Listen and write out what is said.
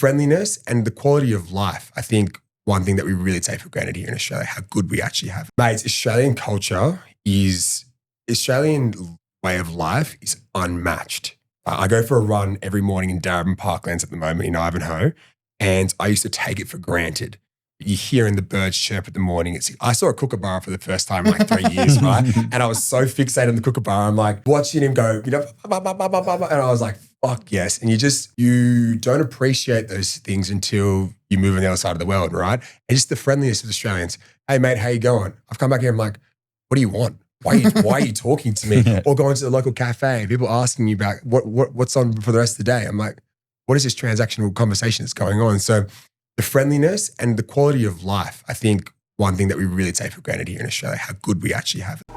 friendliness and the quality of life. I think one thing that we really take for granted here in Australia, how good we actually have. Mates, Australian way of life is unmatched. I go for a run every morning in Darabin Parklands at the moment in Ivanhoe, and I used to take it for granted. You hearing the birds chirp in the morning. I saw a kookaburra for the first time in like 3 years, right? And I was so fixated on the kookaburra. I'm like watching him go, and I was like, fuck yes. And you don't appreciate those things until you move on the other side of the world, right? And just the friendliness of Australians. Hey mate, how you going? I've come back here, I'm like, what do you want? Why are you talking to me? Or going to the local cafe, people asking you about what's on for the rest of the day. I'm like, what is this transactional conversation that's going on? So the friendliness and the quality of life, I think one thing that we really take for granted here in Australia, how good we actually have it.